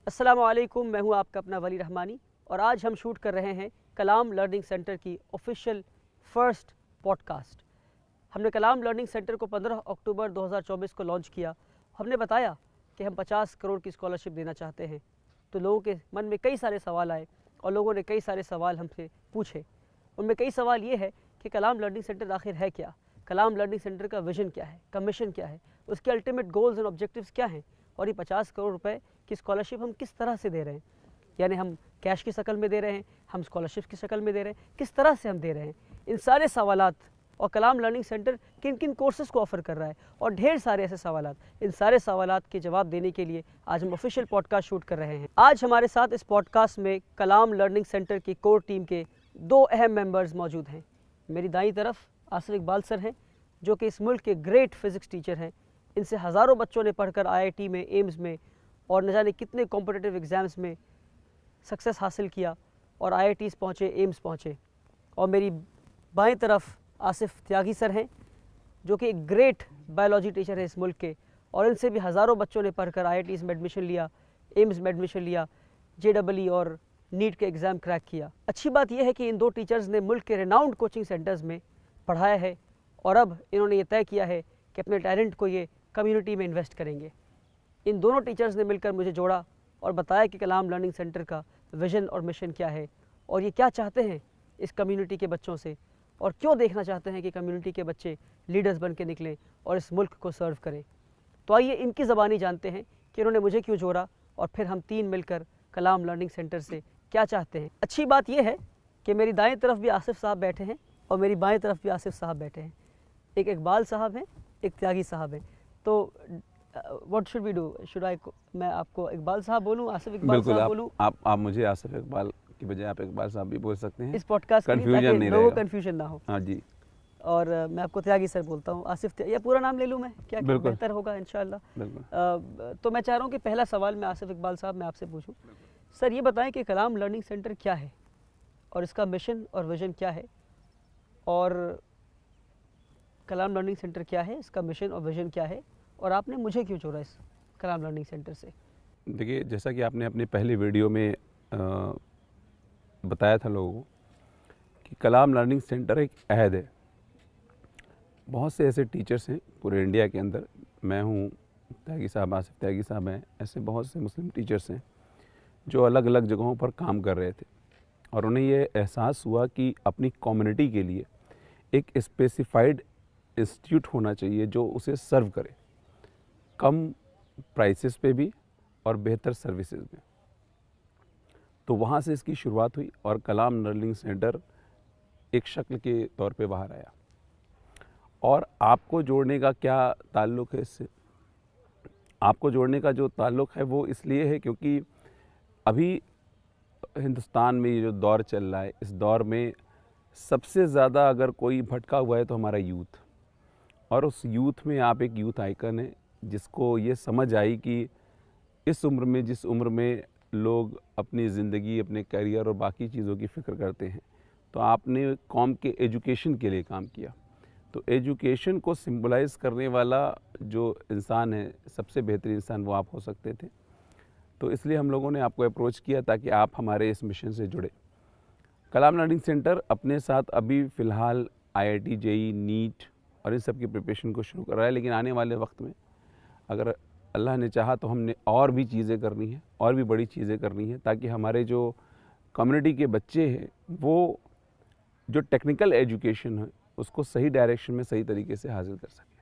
अस्सलाम वालेकुम, मैं हूं आपका अपना वली रहमानी और आज हम शूट कर रहे हैं कलाम लर्निंग सेंटर की ऑफिशियल फर्स्ट पॉडकास्ट। हमने कलाम लर्निंग सेंटर को 15 अक्टूबर 2024 को लॉन्च किया। हमने बताया कि हम 50 करोड़ की स्कॉलरशिप देना चाहते हैं, तो लोगों के मन में कई सारे सवाल आए और लोगों ने कई सारे सवाल हमसे पूछे। उनमें कई सवाल ये है कि कलाम लर्निंग सेंटर आखिर है क्या, कलाम लर्निंग सेंटर का विजन क्या है, का मिशन क्या है, उसके अल्टीमेट गोल्स एंड ऑब्जेक्टिव्स क्या हैं, और ये 50 करोड़ रुपए की स्कॉलरशिप हम किस तरह से दे रहे हैं। यानी हम कैश की शक्ल में दे रहे हैं, हम स्कॉलरशिप की शक्ल में दे रहे हैं, किस तरह से हम दे रहे हैं, इन सारे सवालात। और कलाम लर्निंग सेंटर किन किन कोर्सेज़ को ऑफ़र कर रहा है और ढेर सारे ऐसे सवालात। इन सारे सवालात के जवाब देने के लिए आज हम ऑफिशियल पॉडकास्ट शूट कर रहे हैं। आज हमारे साथ इस पॉडकास्ट में कलाम लर्निंग सेंटर की कोर टीम के दो अहम मेंबर्स मौजूद हैं। मेरी दाईं तरफ आसिफ इकबाल सर हैं, जो कि इस मुल्क के ग्रेट फिज़िक्स टीचर हैं। इनसे हज़ारों बच्चों ने पढ़कर IIT में, एम्स में और न जाने कितने कॉम्पिटिटिव एग्ज़ाम्स में सक्सेस हासिल किया और IITs पहुँचे, एम्स पहुँचे। और मेरी बाएं तरफ आसिफ त्यागी सर हैं, जो कि एक ग्रेट बायोलॉजी टीचर है इस मुल्क के, और इनसे भी हज़ारों बच्चों ने पढ़कर IITs में एडमिशन लिया, एम्स में एडमिशन लिया, JEE और नीट के एग्ज़ाम क्रैक किया। अच्छी बात यह है कि इन दो टीचर्स ने मुल्क के रिनाउंड कोचिंग सेंटर्स में पढ़ाया है और अब इन्होंने ये तय किया है कि अपने टैलेंट को ये कम्युनिटी में इन्वेस्ट करेंगे। इन दोनों टीचर्स ने मिलकर मुझे जोड़ा और बताया कि कलाम लर्निंग सेंटर का विज़न और मिशन क्या है और ये क्या चाहते हैं इस कम्युनिटी के बच्चों से, और क्यों देखना चाहते हैं कि कम्युनिटी के बच्चे लीडर्स बन के निकलें और इस मुल्क को सर्व करें। तो आइए इनकी ज़बानी जानते हैं कि इन्होंने मुझे क्यों जोड़ा और फिर हम तीन मिलकर कलाम लर्निंग सेंटर से क्या चाहते हैं। अच्छी बात यह है कि मेरी दाएं तरफ भी आसिफ साहब बैठे हैं और मेरी बाएं तरफ भी आसिफ साहब बैठे हैं। एक इकबाल साहब हैं, एक त्यागी साहब हैं। तो व्हाट शुड वी डू? मैं आपको इकबाल साहब बोलूं, आसिफ इकबाल साहब बोलूं? आप मुझे आसिफ इकबाल की बजाय आप इकबाल साहब भी बोल सकते हैं इस पॉडकास्ट के लिए, ताकि लोगों को कन्फ्यूजन ना हो। हाँ जी। और मैं आपको त्यागी सर बोलता हूँ। आसिफ, या पूरा नाम ले लूँ मैं? क्या बेहतर होगा इंशाल्लाह। तो मैं चाह रहा हूँ कि पहला सवाल मैं आसिफ इकबाल साहब मैं आपसे पूछूं। सर, ये बताएं कि कलाम लर्निंग सेंटर क्या है और इसका मिशन और विजन क्या है, और कलाम लर्निंग सेंटर क्या है, इसका मिशन और विजन क्या है, और आपने मुझे क्यों जोड़ा इस कलाम लर्निंग सेंटर से? देखिए, जैसा कि आपने अपने पहले वीडियो में बताया था लोगों को कि कलाम लर्निंग सेंटर एक अहद है। बहुत से ऐसे टीचर्स हैं पूरे इंडिया के अंदर, मैं हूँ, त्यागी साहब, आसिफ त्यागी साहब हैं, ऐसे बहुत से मुस्लिम टीचर्स हैं जो अलग अलग जगहों पर काम कर रहे थे और उन्हें ये एहसास हुआ कि अपनी कम्युनिटी के लिए एक स्पेसिफाइड इंस्टीट्यूट होना चाहिए जो उसे सर्व करे, कम प्राइसेस पे भी और बेहतर सर्विसेज में। तो वहाँ से इसकी शुरुआत हुई और कलाम लर्निंग सेंटर एक शक्ल के तौर पे बाहर आया। और आपको जोड़ने का क्या ताल्लुक़ है इससे? आपको जोड़ने का जो ताल्लुक़ है वो इसलिए है क्योंकि अभी हिंदुस्तान में ये जो दौर चल रहा है, इस दौर में सबसे ज़्यादा अगर कोई भटका हुआ है तो हमारा यूथ। और उस यूथ में आप एक यूथ आइकन है जिसको ये समझ आई कि इस उम्र में, जिस उम्र में लोग अपनी ज़िंदगी, अपने करियर और बाकी चीज़ों की फ़िक्र करते हैं, तो आपने कौम के एजुकेशन के लिए काम किया। तो एजुकेशन को सिंबलाइज़ करने वाला जो इंसान है, सबसे बेहतरीन इंसान वो आप हो सकते थे। तो इसलिए हम लोगों ने आपको अप्रोच किया ताकि आप हमारे इस मिशन से जुड़े। कलाम लर्निंग सेंटर अपने साथ अभी फ़िलहाल IIT, JEE, नीट और इन सब की प्रिपरेशन को शुरू कर रहा है, लेकिन आने वाले वक्त में अगर अल्लाह ने चाहा तो हमने और भी चीज़ें करनी है, और भी बड़ी चीज़ें करनी है, ताकि हमारे जो कम्युनिटी के बच्चे हैं वो जो टेक्निकल एजुकेशन है उसको सही डायरेक्शन में, सही तरीके से हासिल कर सकें।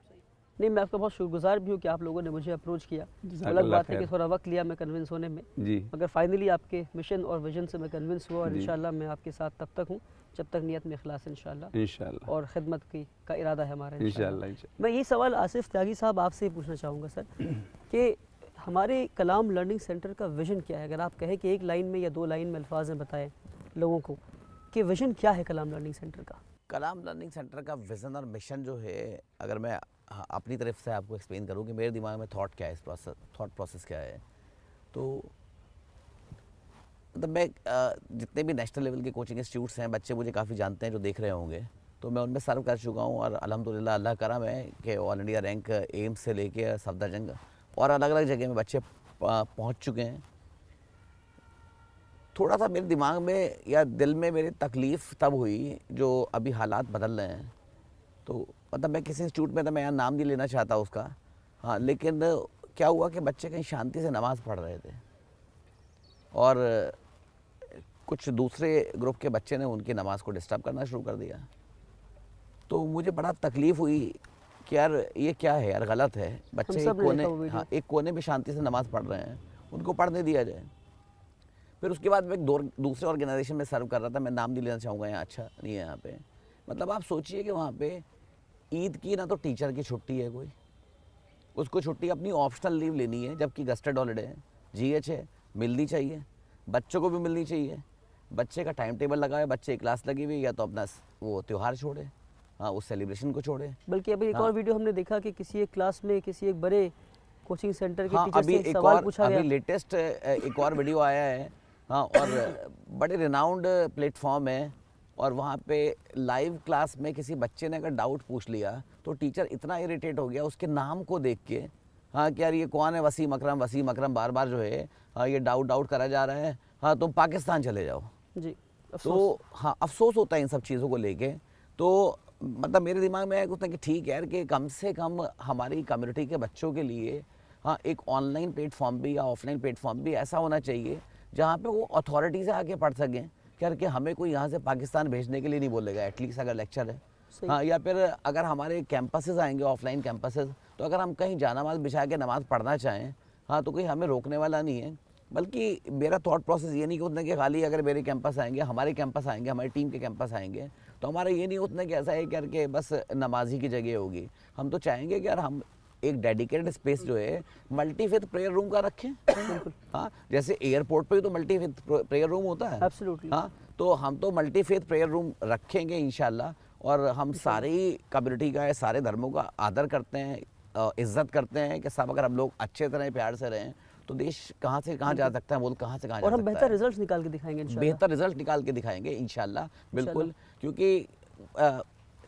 नहीं, मैं आपका बहुत शुक्रगुजार भी हूँ कि आप लोगों ने मुझे अप्रोच किया। अलग बात है कि थोड़ा वक्त लिया मैं कन्विंस होने में जी, मगर फाइनली आपके मिशन और विजन से मैं कन्विंस हुआ, और इंशाल्लाह मैं आपके साथ तब तक हूँ जब तक नियत में इखलास इंशाल्लाह और ख़िदमत का इरादा है हमारा इंशाल्लाह। मैं यही सवाल आसिफ त्यागी साहब आपसे पूछना चाहूँगा सर कि हमारे कलाम लर्निंग सेंटर का विज़न क्या है? अगर आप कहें कि एक लाइन में या दो लाइन में अल्फाज में बताएं लोगों को कि विज़न क्या है कलाम लर्निंग सेंटर का? कलाम लर्निंग सेंटर का विज़न और मिशन जो है, अगर मैं अपनी तरफ से आपको एक्सप्लेन करूँ कि मेरे दिमाग में थॉट क्या है, इस थॉट प्रोसेस क्या है, तो मतलब मैं जितने भी नेशनल लेवल के कोचिंग इंस्टीट्यूट्स हैं, बच्चे मुझे काफ़ी जानते हैं जो देख रहे होंगे, तो मैं उनमें सर्व कर चुका हूँ और अल्हम्दुलिल्लाह अल्लाह करम है कि ऑल इंडिया रैंक एम्स से लेके सफदरजंग और अलग अलग जगह में बच्चे पहुँच चुके हैं। थोड़ा सा मेरे दिमाग में या दिल में मेरी तकलीफ़ तब हुई जो अभी हालात बदल रहे हैं। तो मतलब मैं किसी इंस्टीट्यूट में था, मैं यहाँ नाम नहीं लेना चाहता उसका, हाँ, लेकिन क्या हुआ कि बच्चे कहीं शांति से नमाज़ पढ़ रहे थे और कुछ दूसरे ग्रुप के बच्चे ने उनकी नमाज़ को डिस्टर्ब करना शुरू कर दिया। तो मुझे बड़ा तकलीफ़ हुई कि यार ये क्या है यार, गलत है। बच्चे एक कोने, हाँ, एक कोने में शांति से नमाज़ पढ़ रहे हैं, उनको पढ़ने दिया जाए। फिर उसके बाद मैं एक दूसरे ऑर्गेनाइजेशन में सर्व कर रहा था, मैं नाम नहीं लेना चाहूँगा, यहाँ अच्छा नहीं है यहाँ पे। मतलब आप सोचिए कि वहाँ पे ईद की ना तो टीचर की छुट्टी है कोई, उसको छुट्टी अपनी ऑप्शनल लीव लेनी है, जबकि गस्टेड हॉलीडे है, जीएच है, मिलनी चाहिए, बच्चों को भी मिलनी चाहिए। बच्चे का टाइम टेबल लगा है, बच्चे की क्लास लगी हुई, या तो अपना वो त्यौहार छोड़े, हाँ, उस सेलिब्रेशन को छोड़े। बल्कि अभी एक और वीडियो हमने देखा कि किसी एक क्लास में किसी एक बड़े कोचिंग सेंटर के हाँ, टीचर अभी से एक सवाल और पूछा गया। अभी लेटेस्ट एक और वीडियो आया है, हाँ, और बड़े रिनाउंड प्लेटफॉर्म है, और वहाँ पे लाइव क्लास में किसी बच्चे ने अगर डाउट पूछ लिया तो टीचर इतना इरिटेट हो गया उसके नाम को देख के, हाँ, कि यार ये कौन है, वसीम अकरम बार बार जो है, हाँ, ये डाउट करा जा रहा है, हाँ, तुम पाकिस्तान चले जाओ जी। तो हाँ, अफसोस होता है इन सब चीज़ों को लेके। तो मतलब मेरे दिमाग में आया कि ठीक है यार, कि कम से कम हमारी कम्युनिटी के बच्चों के लिए, हाँ, एक ऑनलाइन प्लेटफॉर्म भी या ऑफलाइन प्लेटफॉर्म भी ऐसा होना चाहिए जहाँ पे वो अथॉरिटी से आके पढ़ सकें। यार कि हमें कोई यहाँ से पाकिस्तान भेजने के लिए नहीं बोलेगा, एटलीस्ट अगर लेक्चर है, हाँ, या फिर अगर हमारे कैंपसेस आएंगे, ऑफलाइन कैंपसेस, तो अगर हम कहीं जानामाज बिछा के नमाज़ पढ़ना चाहें, हाँ, तो कोई हमें रोकने वाला नहीं है। बल्कि मेरा थॉट प्रोसेस ये नहीं कि उतने कि खाली अगर मेरे कैंपस आएंगे, हमारे कैंपस आएंगे, हमारी टीम के कैंपस आएंगे, तो हमारा ये नहीं उतने कि ऐसा है कि यार कि बस नमाजी की जगह होगी। हम तो चाहेंगे कि यार हम एक डेडिकेटेड स्पेस जो है मल्टी फेथ प्रेयर रूम का रखें। हाँ, जैसे एयरपोर्ट पे तो मल्टी फेथ प्रेयर रूम होता है, एब्सोल्युटली, हाँ, तो हम तो मल्टी फेथ प्रेयर रूम रखेंगे इंशाल्लाह। और हम सारी कम्युनिटी का, सारे धर्मों का आदर करते हैं, इज्जत करते हैं कि सब अगर हम लोग अच्छे तरह प्यार से रहें तो देश कहाँ से कहाँ जा सकता है, मुल्क कहाँ से कहाँ जा सकता है, और हम बेहतर रिजल्ट निकाल के दिखाएंगे इंशाल्लाह। बेहतर रिजल्ट निकाल के दिखाएंगे इंशाल्लाह, बिल्कुल। क्योंकि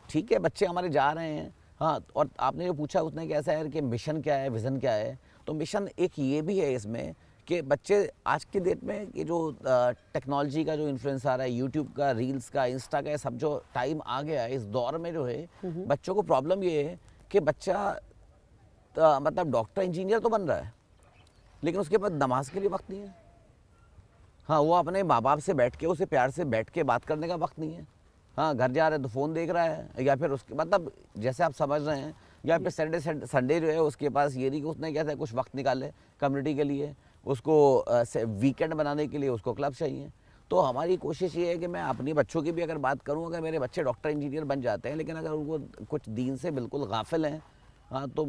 ठीक है, बच्चे हमारे जा रहे हैं, हाँ, और आपने जो पूछा उसने कैसा है कि मिशन क्या है, विज़न क्या है, तो मिशन एक ये भी है इसमें कि बच्चे आज के डेट में कि जो टेक्नोलॉजी का जो इन्फ्लुएंस आ रहा है, यूट्यूब का, रील्स का, इंस्टा का, सब जो टाइम आ गया है इस दौर में, जो है बच्चों को प्रॉब्लम ये है कि बच्चा मतलब डॉक्टर इंजीनियर तो बन रहा है, लेकिन उसके बाद नमाज के लिए वक्त नहीं है। हाँ, वो अपने माँ बाप से बैठ के, उसे प्यार से बैठ के बात करने का वक्त नहीं है। हाँ, घर जा रहे हैं तो फ़ोन देख रहा है, या फिर उसके मतलब जैसे आप समझ रहे हैं, या फिर सैटरडे संडे जो है उसके पास ये नहीं कि उसने कैसा कुछ वक्त निकाले कम्युनिटी के लिए, उसको वीकेंड बनाने के लिए उसको क्लब चाहिए। तो हमारी कोशिश ये है कि मैं अपने बच्चों की भी अगर बात करूँ, अगर मेरे बच्चे डॉक्टर इंजीनियर बन जाते हैं, लेकिन अगर उनको कुछ दीन से बिल्कुल गाफिल हैं, हाँ, तो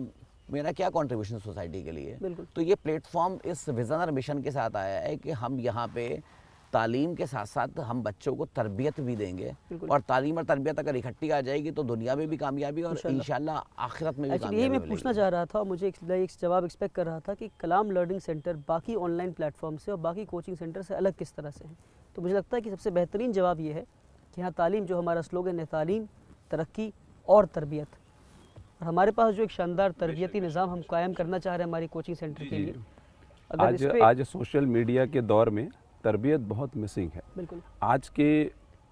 मेरा क्या कंट्रीब्यूशन सोसाइटी के लिए। तो ये प्लेटफॉर्म इस विज़न और मिशन के साथ आया है कि हम यहाँ पे तालीम के साथ साथ हम बच्चों को तरबियत भी देंगे, और तालीम और तरबियत अगर इकट्ठी आ जाएगी तो दुनिया में भी कामयाबी और इंशाल्लाह आखिरत में भी कामयाबी। यही मैं पूछना चाह रहा था, मुझे एक जवाब एक्सपेक्ट कर रहा था कि कलाम लर्निंग सेंटर बाकी ऑनलाइन प्लेटफॉर्म से और बाकी कोचिंग सेंटर से अलग किस तरह से है। तो मुझे लगता है कि सबसे बेहतरीन जवाब ये है कि यहाँ तालीम, जो हमारा स्लोगन है, तालीम, तरक्की और तरबियत, और हमारे पास जो एक शानदार तरबियती निज़ाम हम कायम करना चाह रहे हैं हमारे कोचिंग सेंटर के लिए। अगर आज सोशल मीडिया के दौर में तरबियत बहुत मिसिंग है। बिल्कुल। आज के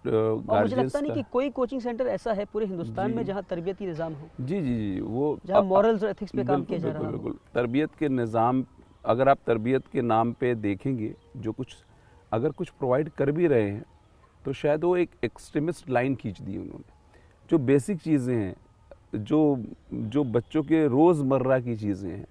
और मुझे लगता नहीं कि कोई कोचिंग सेंटर ऐसा है पूरे हिंदुस्तान में जहाँ तरबियती निज़ाम हो। जी, वो जहाँ मॉरल्स और एथिक्स पे काम किया जा रहा है। बिल्कुल, तरबियत के निज़ाम, अगर आप तरबियत के नाम पे देखेंगे, जो कुछ अगर कुछ प्रोवाइड कर भी रहे हैं तो शायद वो एक एक्सट्रीमिस्ट लाइन खींच दी उन्होंने। जो बेसिक चीज़ें हैं, जो बच्चों के रोज़मर्रा की चीज़ें हैं,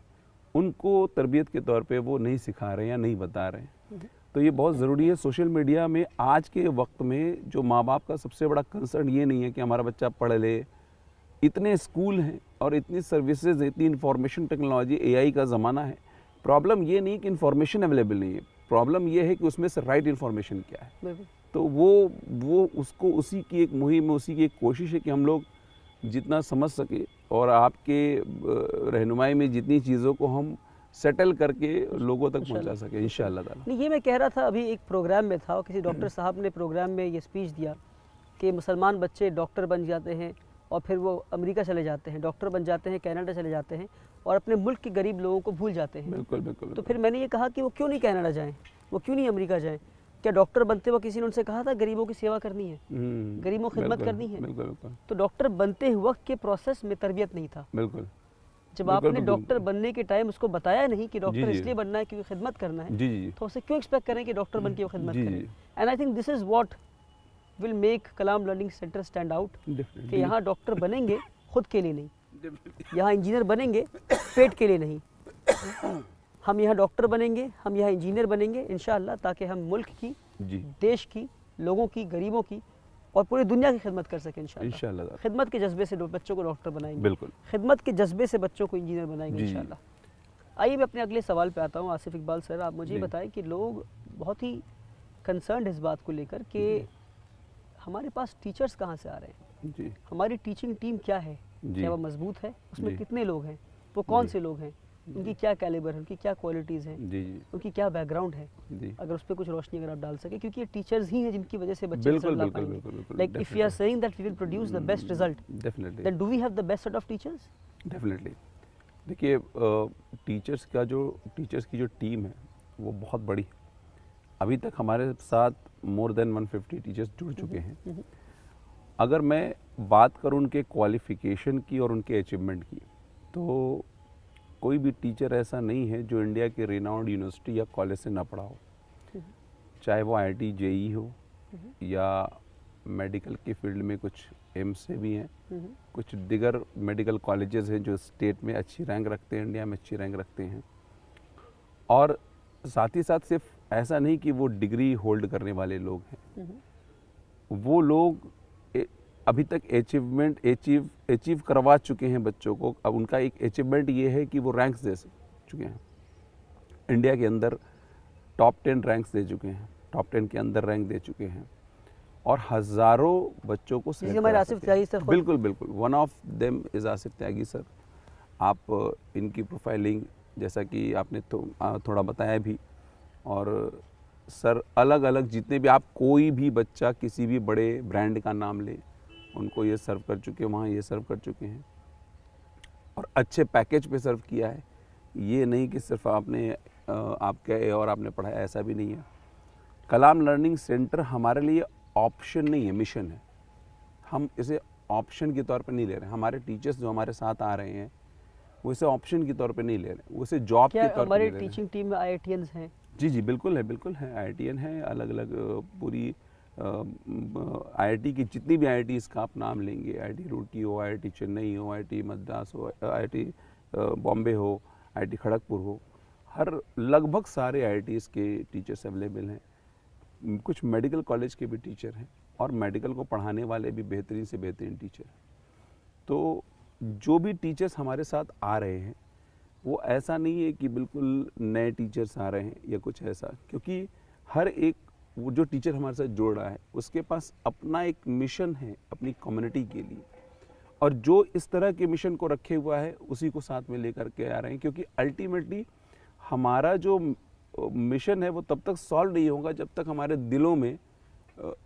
उनको तरबियत के तौर पे वो नहीं सिखा रहे हैं या नहीं बता रहे हैं। तो ये बहुत ज़रूरी है। सोशल मीडिया में आज के वक्त में जो माँ बाप का सबसे बड़ा कंसर्न ये नहीं है कि हमारा बच्चा पढ़ ले, इतने स्कूल हैं और इतनी सर्विसेज, इतनी इंफॉर्मेशन टेक्नोलॉजी, एआई का ज़माना है। प्रॉब्लम ये नहीं कि इन्फॉर्मेशन अवेलेबल नहीं है, प्रॉब्लम ये है कि उसमें से राइट इन्फॉर्मेशन क्या है। तो वो उसको, उसी की एक मुहिम में, उसी की एक कोशिश है कि हम लोग जितना समझ सके और आपके रहनुमाई में जितनी चीज़ों को हम सेटल करके लोगों तक पहुंचा सके इंशाअल्लाह ताला। नहीं, ये मैं कह रहा था, अभी एक प्रोग्राम में था और किसी डॉक्टर साहब ने प्रोग्राम में ये स्पीच दिया कि मुसलमान बच्चे डॉक्टर बन जाते हैं और फिर वो अमेरिका चले जाते हैं, डॉक्टर बन जाते हैं, कनाडा चले जाते हैं और अपने मुल्क के गरीब लोगों को भूल जाते हैं। बिल्कुल। तो फिर मैंने ये कहा कि वो क्यों नहीं कनाडा जाएँ, वो क्यों नहीं अमेरिका जाएँ, क्या डॉक्टर बनते वक्त किसी ने उनसे कहा था गरीबों की सेवा करनी है, गरीबों की खिदमत बिल्कुल, करनी है? बिल्कुल बिल्कुल तो डॉक्टर बनते वक्त के प्रोसेस में तरबियत नहीं था। बिल्कुल। जब बिल्कुल, आपने बिल्कुल। डॉक्टर बनने के टाइम उसको बताया नहीं कि डॉक्टर जी। इसलिए बनना है क्योंकि खिदमत करना है, जी जी तो उसे क्यों एक्सपेक्ट करें कि डॉक्टर बन के वो खिदमत जी, करें? जी। And I think this is what will make Kalam learning centre stand out, कि यहाँ डॉक्टर बनेंगे खुद के लिए नहीं, यहाँ इंजीनियर बनेंगे पेट के लिए नहीं। हम यहाँ डॉक्टर बनेंगे, हम यहाँ इंजीनियर बनेंगे इंशाअल्लाह, ताकि हम मुल्क की, जी देश की, लोगों की, गरीबों की और पूरी दुनिया की खिदमत कर सकें इंशाअल्लाह। इंशाअल्लाह। खिदमत के जज्बे से बच्चों को डॉक्टर बनाएंगे, बिल्कुल। खिदमत के जज्बे से बच्चों को इंजीनियर बनाएंगे जी, जी। इंशाअल्लाह। आइए मैं अपने अगले सवाल पे आता हूँ। आसिफ इकबाल सर, आप मुझे जी। बताएं कि लोग बहुत ही कंसर्न इस बात को लेकर कि हमारे पास टीचर्स कहाँ से आ रहे हैं, जी हमारी टीचिंग टीम क्या है, जी। क्या वो मजबूत है, उसमें जी। कितने लोग हैं, वो कौन जी। से लोग हैं, उनकी क्या कैलिबर है, उनकी क्या क्वालिटीज़ हैं, जी जी उनकी क्या बैकग्राउंड है, जी। अगर उस पर कुछ रोशनी अगर आप डाल सकें, क्योंकि ये टीचर्स ही हैं जिनकी वजह से बच्चे बिल्कुल रिजल्ट ला बिल्कुल पाएंगे। बिल्कुल बिल्कुल। Like if you are saying that we will produce the best result, definitely then do we have the best set of teachers? Definitely. देखिए टीचर्स की जो टीम है वो बहुत बड़ी है। अभी तक हमारे साथ मोर देन 150 टीचर्स जुड़ चुके हैं। अगर मैं बात करूं उनके क्वालिफ़िकेशन की और उनके अचीवमेंट की, तो कोई भी टीचर ऐसा नहीं है जो इंडिया के रिनाउंड यूनिवर्सिटी या कॉलेज से ना पढ़ा हो, चाहे वो IIT JEE हो या मेडिकल के फील्ड में कुछ एम्स से भी हैं, कुछ दिगर मेडिकल कॉलेजेस हैं जो स्टेट में अच्छी रैंक रखते हैं, इंडिया में अच्छी रैंक रखते हैं। और साथ ही साथ सिर्फ ऐसा नहीं कि वो डिग्री होल्ड करने वाले लोग हैं, वो लोग अभी तक अचीव करवा चुके हैं बच्चों को। अब उनका एक अचीवमेंट ये है कि वो रैंक्स दे चुके हैं, इंडिया के अंदर टॉप 10 रैंक्स दे चुके हैं, टॉप 10 के अंदर रैंक दे चुके हैं और हज़ारों बच्चों को select हमारे करा आसिफ सकते हैं। त्यागी सर खुद- बिल्कुल बिल्कुल, one of them is Asif Tyagi sir. आप इनकी प्रोफाइलिंग जैसा कि आपने थोड़ा बताया भी, और सर अलग अलग जितने भी, आप कोई भी बच्चा किसी भी बड़े ब्रांड का नाम ले, उनको ये सर्व कर चुके हैं, वहाँ ये सर्व कर चुके हैं और अच्छे पैकेज पे सर्व किया है। ये नहीं कि सिर्फ आपने आप गए और आपने पढ़ाया, ऐसा भी नहीं है। कलाम लर्निंग सेंटर हमारे लिए ऑप्शन नहीं है, मिशन है। हम इसे ऑप्शन के तौर पे नहीं ले रहे हैं। हमारे टीचर्स जो हमारे साथ आ रहे हैं वो इसे ऑप्शन के तौर पे नहीं ले रहे हैं, वो इसे जॉब के क्या तौर पे हमारे ले रहे हैं। टीचिंग टीम में IITians हैं? जी जी बिल्कुल है, बिल्कुल है। IITian है, अलग अलग पूरी IIT की जितनी भी IITs का आप नाम लेंगे, IIT रुड़की हो, IIT चेन्नई हो, IIT मद्रास हो, IIT बॉम्बे हो, IIT खड़गपुर हो, हर लगभग सारे IITs के टीचर्स अवेलेबल हैं। कुछ मेडिकल कॉलेज के भी टीचर हैं और मेडिकल को पढ़ाने वाले भी बेहतरीन से बेहतरीन टीचर हैं। तो जो भी टीचर्स हमारे साथ आ रहे हैं वो ऐसा नहीं है कि बिल्कुल नए टीचर्स आ रहे हैं या कुछ ऐसा, क्योंकि हर एक वो जो टीचर हमारे साथ जोड़ रहा है उसके पास अपना एक मिशन है अपनी कम्युनिटी के लिए, और जो इस तरह के मिशन को रखे हुआ है उसी को साथ में लेकर के आ रहे हैं। क्योंकि अल्टीमेटली हमारा जो मिशन है वो तब तक सॉल्व नहीं होगा जब तक हमारे दिलों में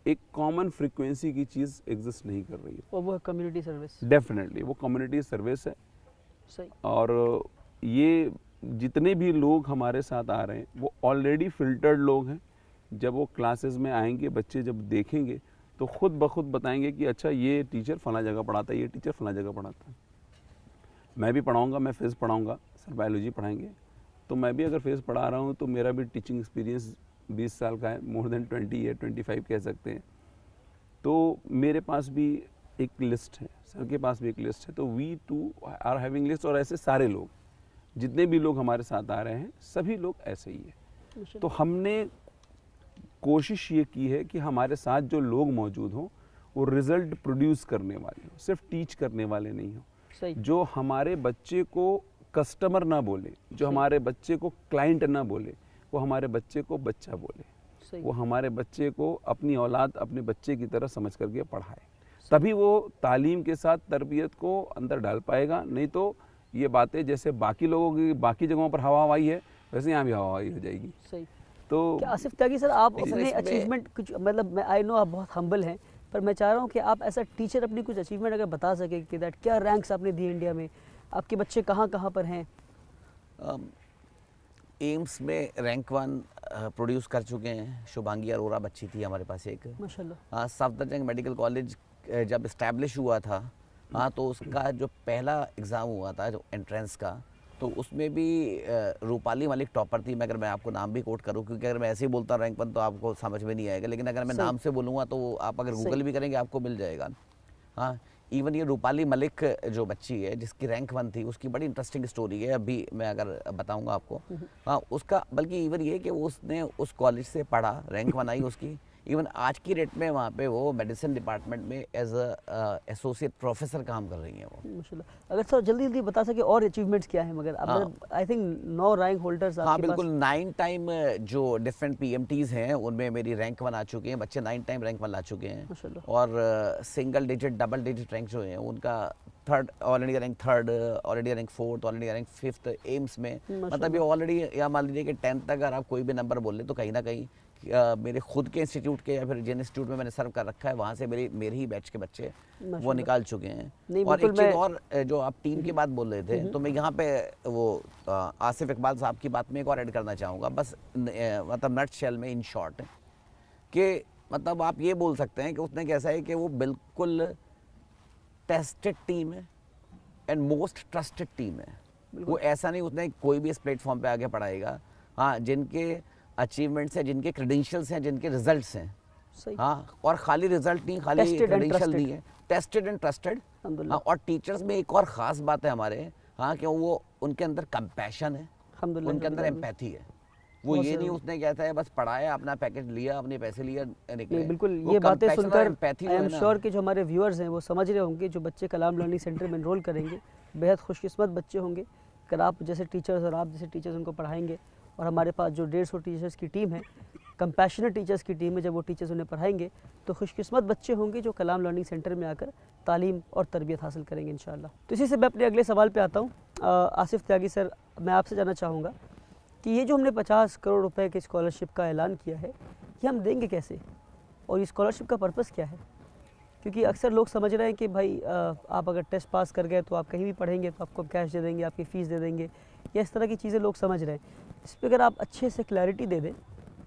एक कॉमन फ्रीक्वेंसी की चीज़ एग्जिस्ट नहीं कर रही है, और वो है कम्युनिटी सर्विस। डेफिनेटली वो कम्युनिटी सर्विस है। सही। और ये जितने भी लोग हमारे साथ आ रहे हैं वो ऑलरेडी फिल्टर्ड लोग हैं। जब वो क्लासेस में आएंगे, बच्चे जब देखेंगे तो खुद ब खुद बताएंगे कि अच्छा ये टीचर फला जगह पढ़ाता है, ये टीचर फला जगह पढ़ाता है। मैं भी पढ़ाऊँगा, मैं फिज़िक्स पढ़ाऊँगा, सर बायोलॉजी पढ़ाएंगे, तो मैं भी अगर फिज़िक्स पढ़ा रहा हूँ तो मेरा भी टीचिंग एक्सपीरियंस 20 साल का है, मोर देन 20 या 25 कह सकते हैं। तो मेरे पास भी एक लिस्ट है, सर के पास भी एक लिस्ट है, तो we too are having list. और ऐसे सारे लोग, जितने भी लोग हमारे साथ आ रहे हैं, सभी लोग ऐसे ही है। तो हमने कोशिश ये की है कि हमारे साथ जो लोग मौजूद हों वो रिज़ल्ट प्रोड्यूस करने वाले हों, सिर्फ टीच करने वाले नहीं हों। सही। जो हमारे बच्चे को कस्टमर ना बोले, जो हमारे बच्चे को क्लाइंट ना बोले, वो हमारे बच्चे को बच्चा बोले, सही। वो हमारे बच्चे को अपनी औलाद अपने बच्चे की तरह समझ करके पढ़ाए, तभी वो तालीम के साथ तरबियत को अंदर डाल पाएगा। नहीं तो ये बातें जैसे बाकी लोगों की बाकी जगहों पर हवा हवाई है, वैसे यहाँ भी हवा हवाई हो जाएगी। सही। तो क्या आसिफ त्यागी सर, आप लेकिन अपने इसमें- अचीवमेंट कुछ, मतलब मैं आई नो आप बहुत हम्बल हैं, पर मैं चाह रहा हूँ कि आप ऐसा टीचर अपनी कुछ अचीवमेंट अगर बता सके कि दैट क्या रैंक्स आपने दिए इंडिया में, आपके बच्चे कहाँ कहाँ पर हैं? एम्स में रैंक 1 प्रोड्यूस कर चुके हैं। शुभांगी अरोरा बच्ची थी हमारे पास एक, माशाल्लाह। हाँ, सफदरजंग मेडिकल कॉलेज जब इस्टेब्लिश हुआ था, हाँ, तो उसका जो पहला एग्ज़ाम हुआ था जो एंट्रेंस का, तो उसमें भी रूपाली मलिक टॉपर थी। मैं आपको नाम भी कोट करूँ, क्योंकि अगर मैं ऐसे ही बोलता रैंक वन तो आपको समझ में नहीं आएगा, लेकिन अगर मैं नाम से बोलूँगा तो आप अगर गूगल भी करेंगे आपको मिल जाएगा। हाँ, इवन ये रूपाली मलिक जो बच्ची है जिसकी रैंक वन थी, उसकी बड़ी इंटरेस्टिंग स्टोरी है, अभी मैं अगर बताऊंगा आपको। हाँ, उसका बल्कि इवन ये कि उसने उस कॉलेज से पढ़ा, रैंक वन आई उसकी। इवन आज की डेट में वहाँ पे वो मेडिसिन डिपार्टमेंट में एज एसोसिएट प्रोफेसर काम कर रही हैं वो। माशाल्लाह। अगर सर जल्दी जल्दी बता सके और अचीवमेंट्स क्या है, मगर आई थिंक 9 रैंक होल्डर्स आपके हाँ, बिल्कुल 9 टाइम जो डिफरेंट पीएमटीज हैं उनमें मेरी रैंक वन आ चुके हैं। बच्चे 9 टाइम रैंक वन ला चुके हैं। और single digit double digit rank जो है उनका third, all India rank third, all India rank fourth, all India rank fifth AIIMS में। मतलब ये ऑलरेडी, या मान लीजिए कि 10th तक अगर आप कोई भी नंबर बोल लें तो कहीं ना कहीं मेरे खुद के इंस्टीट्यूट के या फिर जिन इंस्टीट्यूट में मैंने सर्व कर रखा है वहाँ से मेरे ही बैच के बच्चे वो निकाल चुके हैं। और एक चीज़ और, जो आप टीम की बात बोल रहे थे, तो मैं यहाँ पे वो आसिफ इकबाल साहब की बात में एक और ऐड करना चाहूँगा, बस मतलब नट शेल में, इन शॉर्ट, कि मतलब आप ये बोल सकते हैं कि उसने कैसा है कि वो बिल्कुल टेस्टेड टीम है एंड मोस्ट ट्रस्टेड टीम है। वो ऐसा नहीं उसने कोई भी इस प्लेटफॉर्म पे आगे पढ़ाएगा। हाँ, जिनके अचीवमेंट्स हैं, जिनके क्रेडेंशियल्स हैं, जिनके रिजल्ट्स हैं, हाँ, और खाली रिजल्ट नहीं, खाली क्रेडेंशियल नहीं है, टेस्टेड एंड ट्रस्टेड। हाँ, और टीचर्स में एक और ख़ास बात है हमारे, हाँ, कि वो उनके अंदर कंपैशन है, उनके अंदर एम्पैथी है। वो ये नहीं उसने कहता है बस पढ़ाया, अपना पैकेज लिया, अपने पैसे लिया, निकले। बिल्कुल, ये बातें सुनकर आई एम श्योर कि जो हमारे व्यूअर्स हैं वो समझ रहे होंगे, जो बच्चे कलाम लर्निंग सेंटर में एनरोल करेंगे बेहद खुशकिस्मत बच्चे होंगे। अगर आप जैसे टीचर्स और आप जैसे टीचर्स उनको पढ़ाएंगे, और हमारे पास जो 150 टीचर्स की टीम है, कंपैशनेट टीचर्स की टीम है, जब वो टीचर्स उन्हें पढ़ाएंगे तो खुशकिस्मत बच्चे होंगे जो कलाम लर्निंग सेंटर में आकर तालीम और तरबियत हासिल करेंगे इंशाअल्लाह। तो इसी से मैं अपने अगले सवाल पे आता हूँ। आसिफ त्यागी सर, मैं आपसे जानना चाहूँगा कि ये जो हमने 50 करोड़ रुपए के स्कॉलरशिप का ऐलान किया है, ये हम देंगे कैसे, और ये स्कॉलरशिप का पर्पस क्या है? क्योंकि अक्सर लोग समझ रहे हैं कि भाई आप अगर टेस्ट पास कर गए तो आप कहीं भी पढ़ेंगे तो आपको कैश दे देंगे, आपकी फ़ीस दे देंगे, या इस तरह की चीज़ें लोग समझ रहे हैं। इस पर अगर आप अच्छे से क्लैरिटी दे दें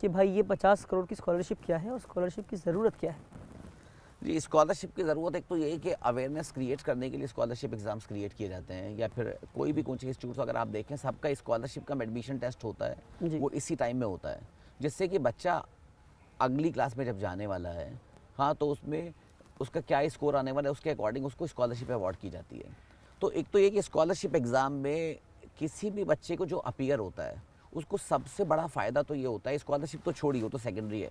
कि भाई ये 50 करोड़ की स्कॉलरशिप क्या है और स्कॉलरशिप की ज़रूरत क्या है। जी, स्कॉलरशिप की ज़रूरत एक तो ये है कि अवेयरनेस क्रिएट करने के लिए स्कॉलरशिप एग्ज़ाम्स क्रिएट किए जाते हैं, या फिर कोई भी कोचिंग इंस्टीट्यूट अगर आप देखें, सबका स्कॉलरशिप का एडमिशन टेस्ट होता है, वो इसी टाइम में होता है, जिससे कि बच्चा अगली क्लास में जब जाने वाला है, हाँ, तो उसमें उसका क्या स्कोर आने वाला है, उसके अकॉर्डिंग उसको स्कॉलरशिप अवार्ड की जाती है। तो एक तो ये कि स्कॉलरशिप एग्ज़ाम में किसी भी बच्चे को जो अपीयर होता है उसको सबसे बड़ा फ़ायदा तो ये होता है, स्कॉलरशिप तो छोड़ी, हो तो सेकेंडरी है,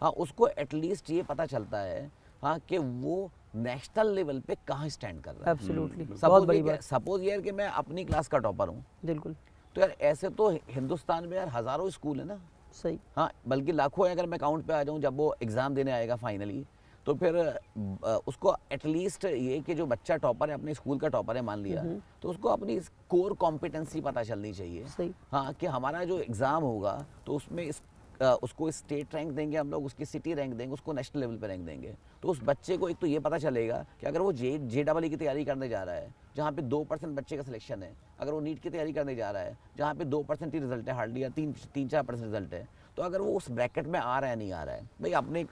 हाँ, उसको एटलीस्ट ये पता चलता है, हाँ, कि वो नेशनल लेवल पे कहाँ स्टैंड कर रहा है। एब्सोल्युटली, सपोज यार कि मैं अपनी क्लास का टॉपर हूँ, बिल्कुल, तो यार ऐसे तो हिंदुस्तान में यार हज़ारों स्कूल है ना, सही, हाँ, बल्कि लाखों है। अगर मैं काउंट पे आ जाऊँ, जब वो एग्ज़ाम देने आएगा फाइनली, तो फिर उसको एटलीस्ट ये कि जो बच्चा टॉपर है, अपने स्कूल का टॉपर है मान लिया, तो उसको अपनी कोर कॉम्पिटेंसी पता चलनी चाहिए। सही, हाँ, कि हमारा जो एग्ज़ाम होगा तो उसमें उसको स्टेट रैंक देंगे हम लोग, उसकी सिटी रैंक देंगे, उसको नेशनल लेवल पे रैंक देंगे। तो उस बच्चे को एक तो ये पता चलेगा कि अगर वो JEE की तैयारी करने जा रहा है, जहाँ पे 2% बच्चे का सिलेक्शन है, अगर वो नीट की तैयारी करने जा रहा है जहाँ पे 2% ही रिजल्ट है, हार्डली, या 3-4% रिजल्ट है, तो अगर वो उस ब्रैकेट में आ रहा है नहीं आ रहा है, भाई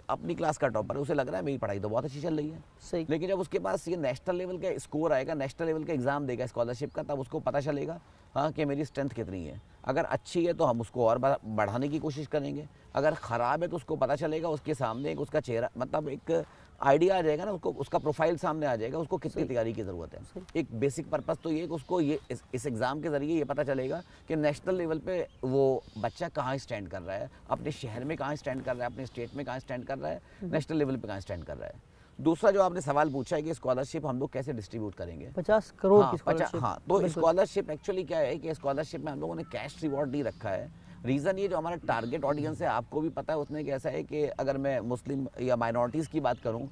अपनी क्लास का टॉपर है, उसे लग रहा है मेरी पढ़ाई तो बहुत अच्छी चल रही है, सही, लेकिन जब उसके पास ये नेशनल लेवल का स्कोर आएगा, नेशनल लेवल का एग्ज़ाम देगा स्कॉलरशिप का, तब उसको पता चलेगा, हाँ, कि मेरी स्ट्रेंथ कितनी है। अगर अच्छी है तो हम उसको और बढ़ाने की कोशिश करेंगे, अगर ख़राब है तो उसको पता चलेगा, उसके सामने एक उसका चेहरा, मतलब एक आइडिया आ जाएगा ना, उसको उसका प्रोफाइल सामने आ जाएगा, उसको कितनी तैयारी की ज़रूरत है। एक बेसिक पर्पस तो ये कि उसको ये इस एग्ज़ाम के ज़रिए ये पता चलेगा कि नेशनल लेवल पे वो बच्चा कहाँ स्टैंड कर रहा है, अपने शहर में कहाँ स्टैंड कर रहा है, अपने स्टेट में कहाँ स्टैंड कर रहा है, नेशनल लेवल पे कहाँ स्टैंड कर रहा है। दूसरा जो आपने सवाल पूछा है कि स्कॉलरशिप हम लोग कैसे डिस्ट्रीब्यूट करेंगे, 50 करोड़ की स्कॉलरशिप। हाँ, तो स्कॉलरशिप एक्चुअली क्या है कि स्कॉलरशिप में हम लोगों ने कैश रिवॉर्ड नहीं रखा है। रीज़न ये, जो हमारा टारगेट ऑडियंस है, आपको भी पता है, उसमें कैसा है कि अगर मैं मुस्लिम या माइनॉरिटीज़ की बात करूं,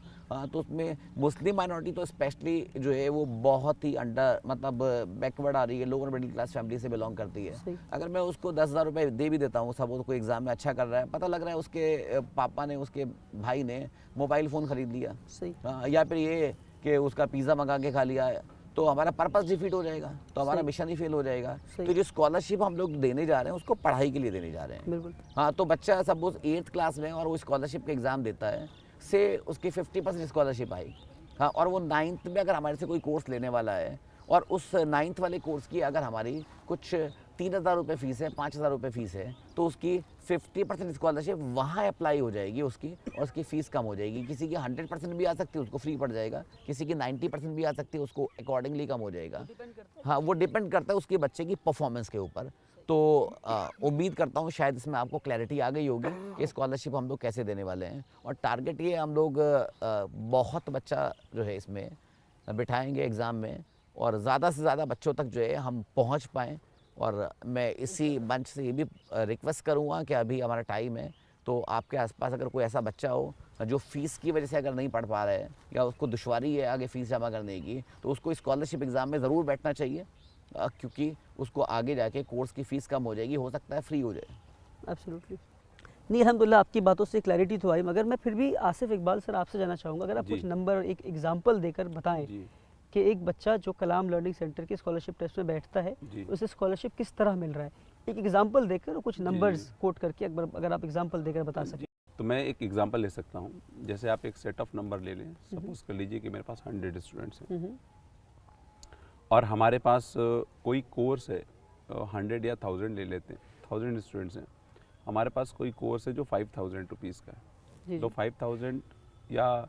तो उसमें मुस्लिम माइनॉरिटी तो स्पेशली जो है वो बहुत ही अंडर, मतलब बैकवर्ड आ रही है, लोअर मिडिल क्लास फैमिली से बिलोंग करती है। अगर मैं उसको 10,000 रुपये दे भी देता हूँ, सपोज कोई एग्ज़ाम में अच्छा कर रहा है, पता लग रहा है उसके पापा ने, उसके भाई ने मोबाइल फ़ोन ख़रीद लिया, या फिर ये कि उसका पिज़्ज़ा मंगा के खा लिया है, तो हमारा पर्पस डिफीट हो जाएगा, तो हमारा मिशन ही फेल हो जाएगा। तो जो स्कॉलरशिप हम लोग देने जा रहे हैं उसको पढ़ाई के लिए देने जा रहे हैं। बिल्कुल। हाँ, तो बच्चा सपोज 8th क्लास में और वो स्कॉलरशिप का एग्ज़ाम देता है, से उसकी 50% स्कॉलरशिप आई। हाँ, और वो 9th में अगर हमारे से कोई कोर्स लेने वाला है और उस 9th वाले कोर्स की अगर हमारी कुछ 3,000 रुपये फ़ीस है, 5,000 रुपये फ़ीस है, तो उसकी 50% स्कॉलरशिप वहाँ अप्लाई हो जाएगी उसकी, और उसकी फ़ीस कम हो जाएगी। किसी की 100% भी आ सकती है, उसको फ्री पड़ जाएगा, किसी की 90% भी आ सकती है, उसको अकॉर्डिंगली कम हो जाएगा। हाँ, वो डिपेंड करता है उसके बच्चे की परफॉर्मेंस के ऊपर। तो उम्मीद करता हूँ शायद इसमें आपको क्लैरिटी आ गई होगी कि स्कॉलरशिप हम लोग कैसे देने वाले हैं। और टारगेट ये हम लोग बहुत बच्चा जो है इसमें बिठाएंगे एग्ज़ाम में, और ज़्यादा से ज़्यादा बच्चों तक जो है हम पहुँच पाएँ। और मैं इसी मंच से ये भी रिक्वेस्ट करूँगा कि अभी हमारा टाइम है, तो आपके आसपास अगर कोई ऐसा बच्चा हो जो फ़ीस की वजह से अगर नहीं पढ़ पा रहा है या उसको दुश्वारी है आगे फ़ीस जमा करने की, तो उसको स्कॉलरशिप एग्ज़ाम में ज़रूर बैठना चाहिए, क्योंकि उसको आगे जाके कोर्स की फ़ीस कम हो जाएगी, हो सकता है फ्री हो जाए। एब्सोल्युटली। नहीं, अल्हम्दुलिल्लाह आपकी बातों से क्लैरिटी तो आई, मगर मैं फिर भी आसिफ इकबाल सर आपसे जानना चाहूँगा, अगर आप कुछ नंबर, एक एग्जांपल देकर बताएं कि एक बच्चा जो कलाम लर्निंग सेंटर के स्कॉलरशिप टेस्ट में बैठता है उसे स्कॉलरशिप किस तरह मिल रहा है, एक एग्जांपल देकर और कुछ नंबर्स कोट करके अगर आप एग्जांपल देकर बता सकें। तो मैं एक एग्जांपल ले सकता हूँ। जैसे आप एक सेट ऑफ नंबर ले लें, सपोज कर लीजिए कि मेरे पास 100 स्टूडेंट्स हैं और हमारे पास कोई कोर्स है, 100 या 1000 ले लेते हैं, 1000 स्टूडेंट्स हैं, हमारे पास कोई कोर्स है जो 5000 रुपीज़ का है, तो 5000 या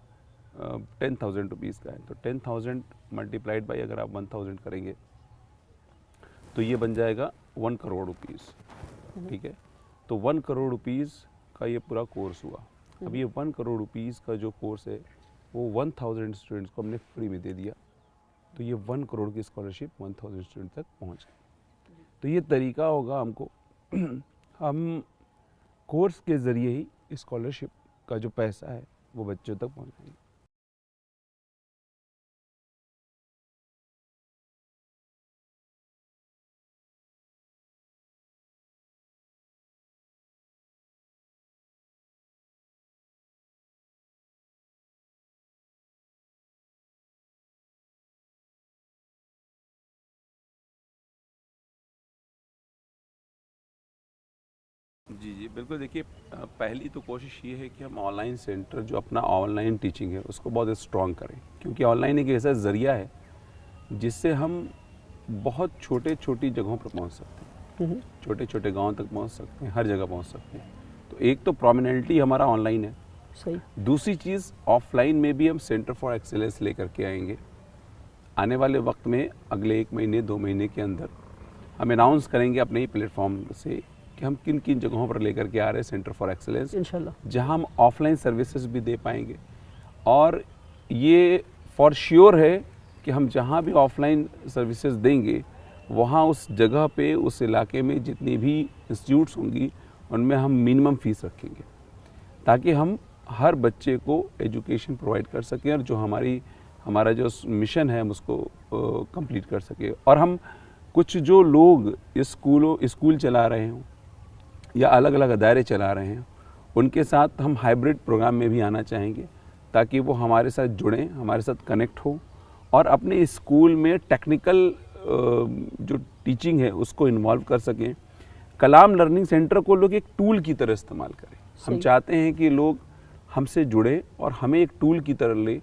10,000 रुपीज़ का है, तो 10,000 मल्टीप्लाइड बाई अगर आप 1000 करेंगे तो ये बन जाएगा 1 करोड़ रुपीज़। ठीक है, तो 1 करोड़ रुपीज़ का ये पूरा कोर्स हुआ। अब ये 1 करोड़ रुपीज़ का जो कोर्स है वो 1000 स्टूडेंट्स को हमने फ्री में दे दिया, तो ये 1 करोड़ की स्कॉलरशिप 1000 स्टूडेंट तक पहुंच गई। तो ये तरीका होगा हमको हम कोर्स के ज़रिए ही स्कॉलरशिप का जो पैसा है वो बच्चों तक पहुंचाएंगे। जी बिल्कुल। देखिए, पहली तो कोशिश ये है कि हम ऑनलाइन सेंटर जो अपना ऑनलाइन टीचिंग है उसको बहुत स्ट्रॉन्ग करें, क्योंकि ऑनलाइन एक ऐसा ज़रिया है जिससे हम बहुत छोटी जगहों पर पहुंच सकते हैं, छोटे गांव तक पहुंच सकते हैं, हर जगह पहुंच सकते हैं। तो एक तो प्रोमिनेंटली हमारा ऑनलाइन है, सही। दूसरी चीज़ ऑफलाइन में भी हम सेंटर फॉर एक्सीलेंस लेकर के आएंगे। आने वाले वक्त में अगले 1 महीने 2 महीने के अंदर हम अनाउंस करेंगे अपने ही प्लेटफॉर्म से कि हम किन किन जगहों पर लेकर के आ रहे हैं सेंटर फॉर एक्सीलेंस, इंशाल्लाह, जहां हम ऑफलाइन सर्विसेज भी दे पाएंगे। और ये फॉर श्योर है कि हम जहां भी ऑफलाइन सर्विसेज देंगे वहां उस जगह पे, उस इलाके में जितनी भी इंस्टीट्यूट्स होंगी उनमें हम मिनिमम फीस रखेंगे, ताकि हम हर बच्चे को एजुकेशन प्रोवाइड कर सकें और जो हमारा जो मिशन है हम उसको कंप्लीट कर सके। और हम कुछ जो लोग स्कूल चला रहे हों या अलग अलग अदारे चला रहे हैं उनके साथ हम हाइब्रिड प्रोग्राम में भी आना चाहेंगे, ताकि वो हमारे साथ जुड़ें, हमारे साथ कनेक्ट हो और अपने स्कूल में टेक्निकल जो टीचिंग है उसको इन्वॉल्व कर सकें। कलाम लर्निंग सेंटर को लोग एक टूल की तरह इस्तेमाल करें। हम चाहते हैं कि लोग हमसे जुड़े और हमें एक टूल की तरह ले,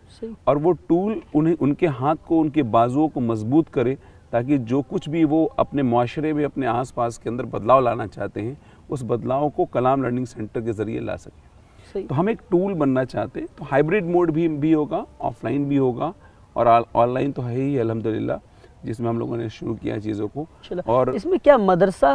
और वो टूल उनके हाथ को, उनके बाजुओं को मजबूत करे, ताकि जो कुछ भी वो अपने माशरे में, अपने आसपास के अंदर बदलाव लाना चाहते हैं उस बदलाव को कलाम लर्निंग सेंटर के ज़रिए ला सकें। तो हम एक टूल बनना चाहते हैं। तो हाइब्रिड मोड भी होगा, ऑफलाइन भी होगा और ऑनलाइन तो है ही अल्हम्दुलिल्लाह, जिसमें हम लोगों ने शुरू किया चीज़ों को। और इसमें क्या मदरसा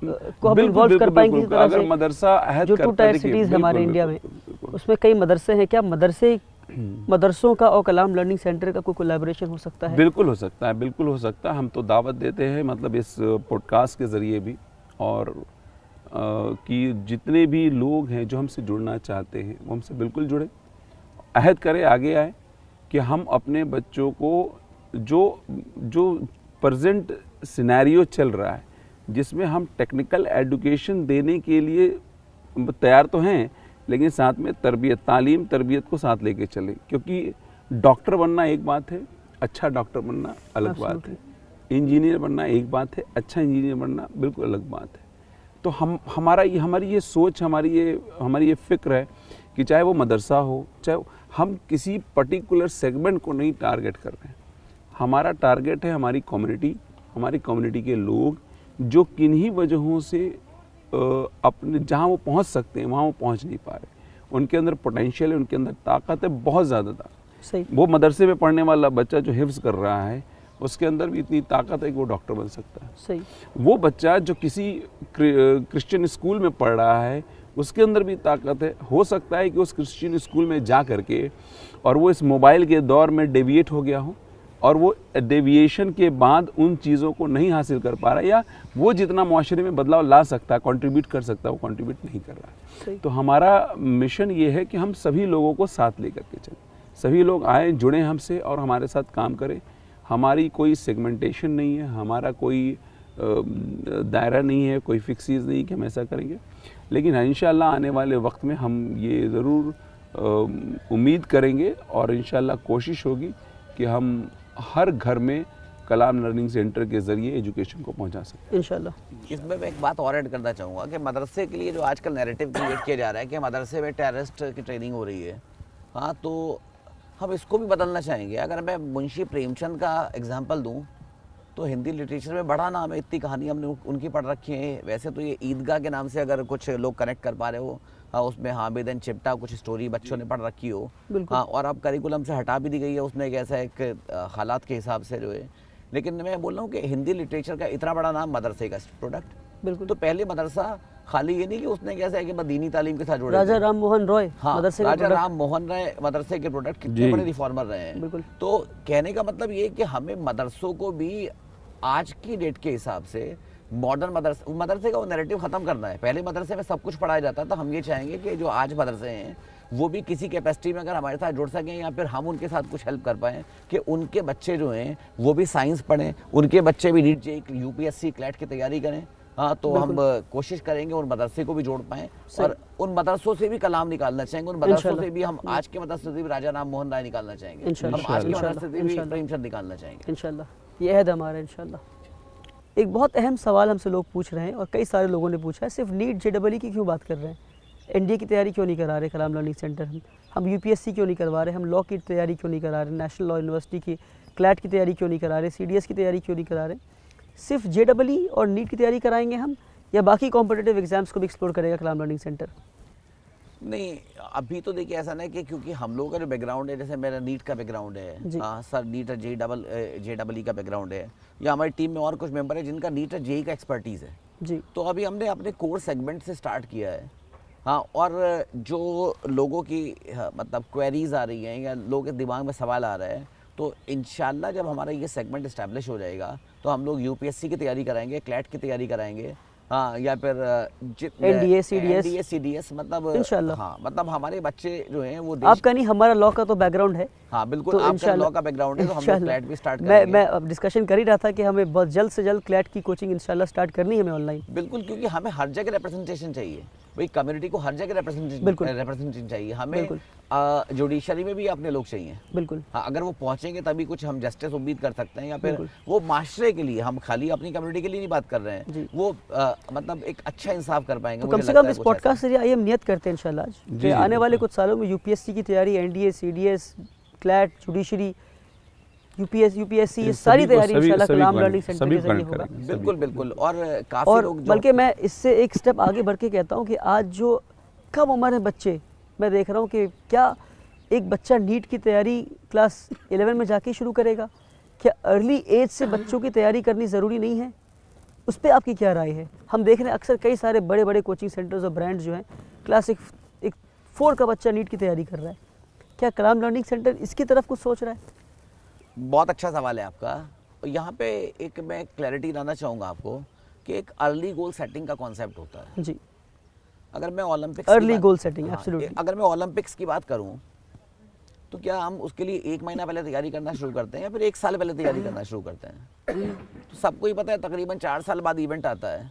को हम इन्वॉल्व कर पाएंगे? अगर मदरसा जो 2 टायर सिटीज़ हमारे इंडिया में, उसमें कई मदरसे हैं, क्या मदरसों का और कलाम लर्निंग सेंटर का कोई कोलैबोरेशन हो सकता है? बिल्कुल हो सकता है, बिल्कुल हो सकता है। हम तो दावत देते हैं, मतलब इस पॉडकास्ट के ज़रिए भी, और कि जितने भी लोग हैं जो हमसे जुड़ना चाहते हैं वो हमसे बिल्कुल जुड़े, अहद करें, आगे आए कि हम अपने बच्चों को जो प्रेजेंट सिनेरियो चल रहा है जिसमें हम टेक्निकल एजुकेशन देने के लिए तैयार तो हैं, लेकिन साथ में तरबियत को साथ लेके चलें। क्योंकि डॉक्टर बनना एक बात है अच्छा डॉक्टर बनना अलग बात है, इंजीनियर बनना एक बात है, अच्छा इंजीनियर बनना बिल्कुल अलग बात है। तो हमारी ये सोच, हमारी ये फिक्र है कि चाहे वो मदरसा हो, चाहे हम किसी पर्टिकुलर सेगमेंट को नहीं टारगेट कर रहे हैं। हमारा टारगेट है हमारी कम्युनिटी के लोग जो किन्हीं वजहों से अपने जहाँ वो पहुँच सकते हैं वहाँ वो पहुँच नहीं पा रहे। उनके अंदर पोटेंशियल है, उनके अंदर ताकत है, बहुत ज़्यादा ताकत। सही। वो मदरसे में पढ़ने वाला बच्चा जो हिफ्ज़ कर रहा है उसके अंदर भी इतनी ताकत है कि वो डॉक्टर बन सकता है। सही। वो बच्चा जो किसी क्रिश्चियन स्कूल में पढ़ रहा है उसके अंदर भी ताकत है। हो सकता है कि उस क्रिश्चियन स्कूल में जा करके और वो इस मोबाइल के दौर में डेविएट हो गया हो और वो डेविएशन के बाद उन चीज़ों को नहीं हासिल कर पा रहा, या वो जितना माशरे में बदलाव ला सकता है, कंट्रीब्यूट कर सकता है, वो कंट्रीब्यूट नहीं कर रहा है। तो हमारा मिशन ये है कि हम सभी लोगों को साथ लेकर के चलें, सभी लोग आए, जुड़ें हमसे और हमारे साथ काम करें। हमारी कोई सेगमेंटेशन नहीं है, हमारा कोई दायरा नहीं है, कोई फिक्स चीज़ नहीं कि हम ऐसा करेंगे। लेकिन इंशाअल्लाह आने वाले वक्त में हम ये ज़रूर उम्मीद करेंगे और इंशाअल्लाह कोशिश होगी कि हम हर घर में कलाम लर्निंग सेंटर के ज़रिए एजुकेशन को पहुंचा सकते हैं इंशाअल्लाह। इसमें मैं एक बात और ऐड करना चाहूँगा कि मदरसे के लिए जो आजकल नैरेटिव क्रिएट किया जा रहा है कि मदरसे में टेररिस्ट की ट्रेनिंग हो रही है, हाँ, तो हम इसको भी बदलना चाहेंगे। अगर मैं मुंशी प्रेमचंद का एग्जांपल दूं तो हिंदी लिटरेचर में बड़ा नाम है, इतनी कहानी हमने उनकी पढ़ रखी है। वैसे तो ये ईदगाह के नाम से अगर कुछ लोग कनेक्ट कर पा रहे हो, हाँ, उसमें हामिद एंड चिप्टा कुछ स्टोरी बच्चों ने पढ़ रखी हो, हाँ, और अब करिकुलम से हटा भी दी गई है उसमें एक ऐसा एक हालात के हिसाब से जो है। लेकिन मैं बोल रहा हूँ कि हिंदी लिटरेचर का इतना बड़ा नाम मदरसे का प्रोडक्ट। बिल्कुल। तो पहले मदरसा खाली ये नहीं कि उसने कैसा है कि दीनी तालीम के साथ जोड़े, राजा राम मोहन रॉय, हाँ, मदरसे राजा राम मोहन राय मदरसे के प्रोडक्ट कितने बड़े रिफॉर्मर रहे हैं। बिल्कुल। तो कहने का मतलब ये कि हमें मदरसों को भी आज की डेट के हिसाब से मॉडर्न मदरसे का वो नैरेटिव खत्म करना है। पहले मदरसे में सब कुछ पढ़ाया जाता था, हम ये चाहेंगे कि जो आज मदरसे हैं वो भी किसी कैपेसिटी में अगर हमारे साथ जुड़ सकें या फिर हम उनके साथ कुछ हेल्प कर पाएँ कि उनके बच्चे जो हैं वो भी साइंस पढ़ें, उनके बच्चे भी नीट जेईई यूपीएससी क्लैट की तैयारी करें, हाँ, तो हम कोशिश करेंगे उन मदरसे को भी जोड़ पाएँ और उन मदरसों से भी कलाम निकालना चाहेंगे। उन मदरसों से भी हम आज के मदरसे से भी राजा राम मोहन राय निकालना चाहेंगे, हम आज के मदरसे से भी प्रेमचंद निकालना चाहेंगे इंशाल्लाह। ये अहद हमारा इंशाल्लाह। एक बहुत अहम सवाल हमसे लोग पूछ रहे हैं और कई सारे लोगों ने पूछा है, सिर्फ नीट जेईई की क्यों बात कर रहे हैं? एनडीए की तैयारी क्यों नहीं करा रहे कलाम लर्निंग सेंटर? हम यूपीएससी क्यों नहीं करवा रहे? हम लॉ की तैयारी क्यों नहीं करा रहे? नेशनल लॉ यूनिवर्सिटी की क्लैट की तैयारी क्यों नहीं करा रहे? सीडीएस की तैयारी क्यों नहीं करा रहे? सिर्फ जेईई और नीट की तैयारी कराएंगे हम या बाकी कॉम्पिटिटिव एग्जाम्स को भी एक्सप्लोर करेगा कलाम लर्निंग सेंटर? नहीं, अभी तो देखिए ऐसा नहीं कि क्योंकि हम लोगों का जो बैकग्राउंड है, जैसे मेरा नीट का बैकग्राउंड है, हाँ सर, नीट और जेईई का बैकग्राउंड है, या हमारी टीम में और कुछ मेंबर है जिनका नीट और जेईई का एक्सपर्टीज़ है जी। तो अभी हमने अपने कोर सेगमेंट से स्टार्ट किया है, हाँ, और जो लोगों की मतलब क्वेरीज आ रही हैं या लोगों के दिमाग में सवाल आ रहा है, तो इंशाल्लाह जब हमारा ये सेगमेंट इस्टेब्लिश हो जाएगा तो हम लोग यूपीएससी की तैयारी कराएंगे, क्लैट की तैयारी कराएंगे, हाँ, या फिर एनडीए सीडीएस, मतलब इंशाल्लाह, हाँ, मतलब हमारे बच्चे जो हैं वो आपका नहीं, हमारा लॉ का तो बैकग्राउंड है, हाँ बिल्कुल, तो आपका लॉ का बैकग्राउंड है, तो हम लोग क्लैट भी स्टार्ट करेंगे। मैं अब डिस्कशन कर ही रहा था कि हमें बहुत जल्द से जल्द क्लैट की कोचिंग इंशाल्लाह स्टार्ट करनी है हमें ऑनलाइन। बिल्कुल, क्योंकि हमें हर जगह रिप्रेजेंटेशन चाहिए, भाई कम्युनिटी को हर जगह रिप्रेजेंटेशन चाहिए। हमें जुडिशरी में भी अपने लोग चाहिए, बिल्कुल, हाँ, अगर वो पहुंचेंगे तभी कुछ हम जस्टिस उम्मीद कर सकते हैं, या फिर वो माशरे के लिए, हम खाली अपनी कम्युनिटी के लिए नहीं बात कर रहे हैं, वो मतलब एक अच्छा इंसाफ कर पाएंगे। तो कम से कम इस पॉडकास्ट से ये हम नियत करते हैं इंशाल्लाह आज कि आने वाले कुछ सालों में यूपीएससी की तैयारी, NDA, CDS, CLAT, judiciary, UPSC, ये सारी तैयारी इंशाल्लाह कलाम लर्निंग सेंटर के जरिए होगा। बिल्कुल बिल्कुल। और काफी लोग, बल्कि मैं इससे एक स्टेप आगे बढ़ के कहता हूँ कि आज जो कम उम्र है बच्चे, मैं देख रहा हूँ कि क्या एक बच्चा नीट की तैयारी क्लास 11 में जाके शुरू करेगा? क्या अर्ली एज से बच्चों की तैयारी करनी ज़रूरी नहीं है? उस पर आपकी क्या राय है? हम देख रहे हैं अक्सर कई सारे बड़े बड़े कोचिंग सेंटर्स और ब्रांड्स जो हैं, क्लास 4 का बच्चा नीट की तैयारी कर रहा है, क्या कलाम लर्निंग सेंटर इसकी तरफ कुछ सोच रहा है? बहुत अच्छा सवाल है आपका। यहाँ पे एक मैं क्लैरिटी लाना चाहूँगा आपको कि एक अर्ली गोल सेटिंग का कॉन्सेप्ट होता है जी। अगर मैं Olympics early goal setting, absolutely, अगर मैं ओलंपिक्स की बात करूँ तो क्या हम उसके लिए 1 महीना पहले तैयारी करना शुरू करते हैं या फिर 1 साल पहले तैयारी करना शुरू करते हैं? तो सबको ही पता है तकरीबन 4 साल बाद इवेंट आता है,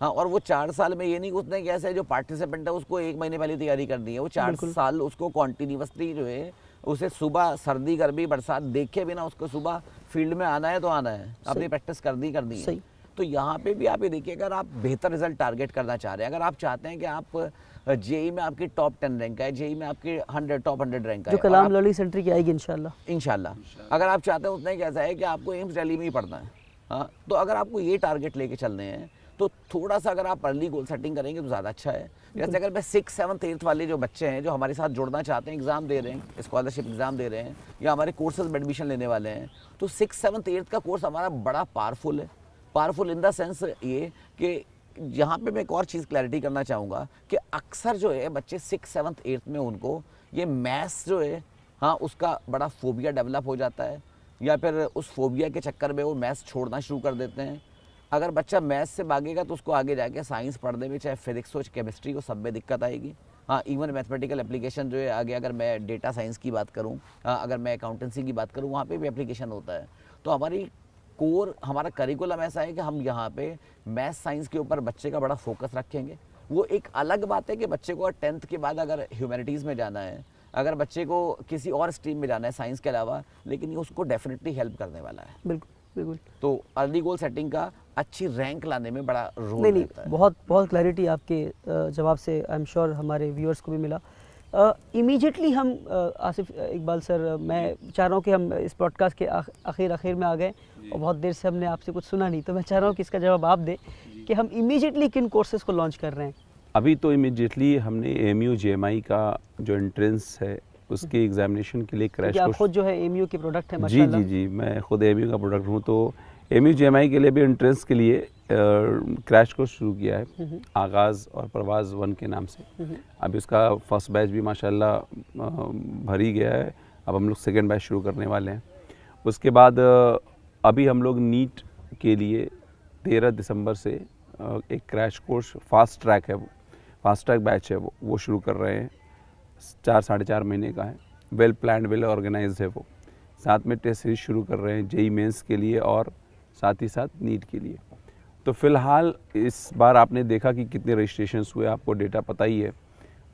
हाँ, और वो 4 साल में ये नहीं उसने कैसे जो पार्टिसिपेंट है उसको 1 महीने पहले तैयारी करनी है, वो 4 साल उसको कॉन्टिन्यूसली जो है उसे सुबह सर्दी गर्मी बरसात देखे बिना उसको सुबह फील्ड में आना है तो आना है, अपनी प्रैक्टिस करनी है। तो यहाँ पे भी आप ये देखिए, अगर आप बेहतर रिजल्ट टारगेट करना चाह रहे हैं, अगर आप चाहते हैं कि आप जेई में आपकी टॉप 10 रैंक है, जेई में आपकी 100 टॉप 100 रैंक है, जो कलाम लर्निंग सेंटर की आएगी इंशाल्लाह। अगर आप चाहते हैं उतना ही कैसा है कि आपको एम्स दिल्ली में ही पढ़ना है, हाँ, तो अगर आपको ये टारगेट लेके चलने हैं तो थोड़ा सा अगर आप अर्ली गोल सेटिंग करेंगे तो ज़्यादा अच्छा है। जैसे अगर मैं 6, 7, 8 वाले जो बच्चे हैं जो हमारे साथ जुड़ना चाहते हैं, एग्ज़ाम दे रहे हैं, स्कॉलरशिप एग्ज़ाम दे रहे हैं या हमारे कोर्सेज में एडमिशन लेने वाले हैं, तो 6, 7, 8 का कोर्स हमारा बड़ा पावरफुल है। पावरफुल इन द सेंस ये कि यहाँ पे मैं एक और चीज़ क्लैरिटी करना चाहूँगा कि अक्सर जो है बच्चे 6, 7, 8 में उनको ये मैथ्स जो है, हाँ, उसका बड़ा फोबिया डेवलप हो जाता है या फिर उस फोबिया के चक्कर में वो मैथ्स छोड़ना शुरू कर देते हैं। अगर बच्चा मैथ्स से भागेगा तो उसको आगे जाके साइंस पढ़ने में, चाहे फिजिक्स हो, केमिस्ट्री हो, सब में दिक्कत आएगी। हाँ, इवन मैथमेटिकल एप्लीकेशन जो है आगे, अगर मैं डेटा साइंस की बात करूँ, अगर मैं अकाउंटेंसी की बात करूँ, वहाँ पे भी एप्लीकेशन होता है। तो हमारी कोर, हमारा करिकुलम ऐसा है कि हम यहाँ पे मैथ साइंस के ऊपर बच्चे का बड़ा फोकस रखेंगे। वो एक अलग बात है कि बच्चे को 10th के बाद अगर ह्यूमैनिटीज़ में जाना है, अगर बच्चे को किसी और स्ट्रीम में जाना है साइंस के अलावा, लेकिन ये उसको डेफिनेटली हेल्प करने वाला है। बिल्कुल बिल्कुल। तो अर्ली गोल सेटिंग का अच्छी रैंक लाने में बड़ा रोल रहता है। बहुत बहुत क्लैरिटी आपके जवाब से आई एम श्योर हमारे व्यूअर्स को भी मिला। इमीडिएटली हम आसिफ इकबाल सर, मैं चाह रहा हूँ कि हम इस पॉडकास्ट के आखिर में आ गए और बहुत देर से हमने आपसे कुछ सुना नहीं, तो मैं चाह रहा हूँ कि इसका जवाब आप दें कि हम इमीडिएटली किन कोर्सेज को लॉन्च कर रहे हैं। अभी तो इमीडिएटली हमने AMU JMI का जो एंट्रेंस है उसके एग्जामिनेशन के लिए क्रैश कोर्स, खुद जो है AMU के प्रोडक्ट है माशाल्लाह। जी, मैं खुद AMU का प्रोडक्ट हूँ, तो AMU JMI के लिए भी एंट्रेंस के लिए क्रैश कोर्स शुरू किया है, आगाज़ और परवाज़ 1 के नाम से। अभी उसका फर्स्ट बैच भी माशाल्लाह भर ही गया है, अब हम लोग सेकेंड बैच शुरू करने वाले हैं। उसके बाद अभी हम लोग नीट के लिए 13 दिसंबर से एक क्रैश कोर्स फास्ट ट्रैक है, वो फास्ट ट्रैक बैच है, वो शुरू कर रहे हैं। 4 साढ़े 4 महीने का है, वेल प्लान्ड, वेल ऑर्गेनाइज्ड है वो। साथ में टेस्ट सीरीज शुरू कर रहे हैं जेई मेंस के लिए और साथ ही साथ नीट के लिए। तो फ़िलहाल इस बार आपने देखा कि कितने रजिस्ट्रेशंस हुए, आपको डेटा पता ही है,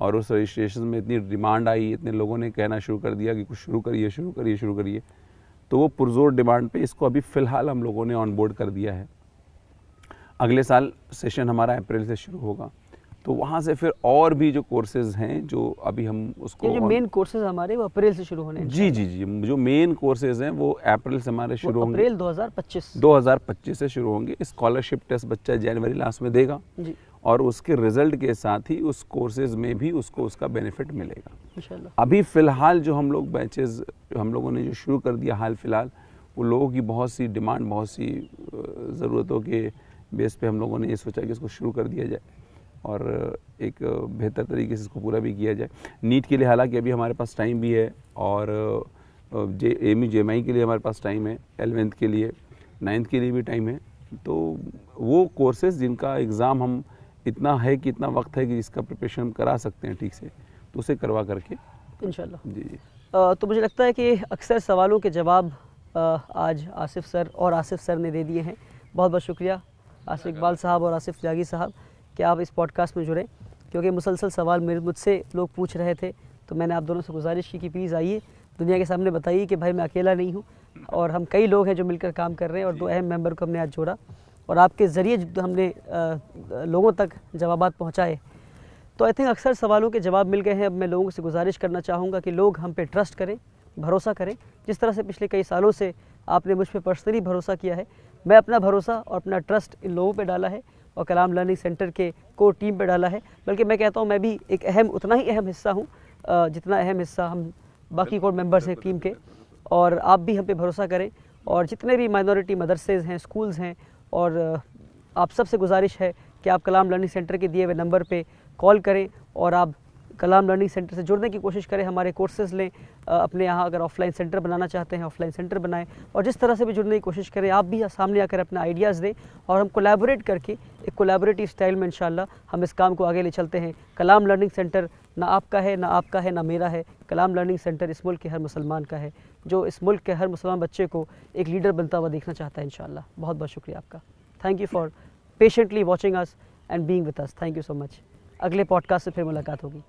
और उस रजिस्ट्रेशन में इतनी डिमांड आई, इतने लोगों ने कहना शुरू कर दिया कि कुछ शुरू करिए। तो वो पुरजोर डिमांड पे इसको अभी फ़िलहाल हम लोगों ने ऑन बोर्ड कर दिया है। अगले साल सेशन हमारा अप्रैल से शुरू होगा, तो वहाँ से फिर और भी जो कोर्सेज़ हैं जो अभी हम उसको, जो मेन कोर्सेज हमारे वो अप्रैल से शुरू होने हैं। जी, जो मेन कोर्सेज़ हैं वो अप्रैल से हमारे शुरू होंगे, अप्रैल 2025 से शुरू होंगे। स्कॉलरशिप टेस्ट बच्चा जनवरी लास्ट में देगा जी, और उसके रिज़ल्ट के साथ ही उस कोर्सेज़ में भी उसको उसका बेनिफिट मिलेगा इंशाल्लाह। अभी फ़िलहाल जो हम लोग बैचेज़ हम लोगों ने जो शुरू कर दिया हाल फिलहाल, वो लोगों की बहुत सी डिमांड, बहुत सी ज़रूरतों के बेस पे हम लोगों ने ये सोचा कि इसको शुरू कर दिया जाए और एक बेहतर तरीके से इसको पूरा भी किया जाए। नीट के लिए हालांकि अभी हमारे पास टाइम भी है और AMU JMI के लिए हमारे पास टाइम है, 11th के लिए, 9th के लिए भी टाइम है। तो वो कोर्सेज़ जिनका एग्ज़ाम हम इतना है कि इतना वक्त है कि जिसका प्रिपरेशन हम करा सकते हैं ठीक से, तो उसे करवा करके इंशाल्लाह। जी। तो मुझे लगता है कि अक्सर सवालों के जवाब आज आसिफ सर ने दे दिए हैं। बहुत बहुत शुक्रिया आसिफ इकबाल साहब और आसिफ त्यागी साहब कि आप इस पॉडकास्ट में जुड़े, क्योंकि मुसलसल सवाल मुझसे लोग पूछ रहे थे, तो मैंने आप दोनों से गुजारिश की कि प्लीज़ आइए, दुनिया के सामने बताइए कि भाई मैं अकेला नहीं हूँ और हम कई लोग हैं जो मिलकर काम कर रहे हैं, और 2 अहम मेंबर को हमने आज जोड़ा और आपके ज़रिए हमने लोगों तक जवाबात पहुँचाए। तो आई थिंक अक्सर सवालों के जवाब मिल गए हैं। अब मैं लोगों से गुजारिश करना चाहूँगा कि लोग हम पे ट्रस्ट करें, भरोसा करें। जिस तरह से पिछले कई सालों से आपने मुझ पर पर्सनली भरोसा किया है, मैं अपना भरोसा और अपना ट्रस्ट इन लोगों पे डाला है और कलाम लर्निंग सेंटर के कोर टीम पे डाला है। बल्कि मैं कहता हूँ मैं भी एक उतना ही अहम हिस्सा हूँ जितना अहम हिस्सा हम बाकी कोर मेंबर्स हैं टीम के। और आप भी हम पे भरोसा करें, और जितने भी माइनॉरिटी मदरसेज़ हैं, स्कूल्स हैं, और आप सबसे गुजारिश है कि आप कलाम लर्निंग सेंटर के दिए हुए नंबर पे कॉल करें और आप कलाम लर्निंग सेंटर से जुड़ने की कोशिश करें, हमारे कोर्सेज़ लें, अपने यहाँ अगर ऑफलाइन सेंटर बनाना चाहते हैं ऑफलाइन सेंटर बनाएं, और जिस तरह से भी जुड़ने की कोशिश करें। आप भी सामने आकर अपने आइडियाज़ दें और हम कोलैबोरेट करके एक कोलैबोरेटिव स्टाइल में इंशाल्लाह हम इस काम को आगे ले चलते हैं। कलाम लर्निंग सेंटर ना आपका है, ना मेरा है। कलाम लर्निंग सेंटर इस मुल्क के हर मुसलमान का है, जो इस मुल्क के हर मुसलमान बच्चे को एक लीडर बनता हुआ देखना चाहता है इंशाल्लाह। बहुत बहुत शुक्रिया आपका। Thank you for patiently watching us and being with us. Thank you so much. अगले पॉडकास्ट से फिर मुलाकात होगी।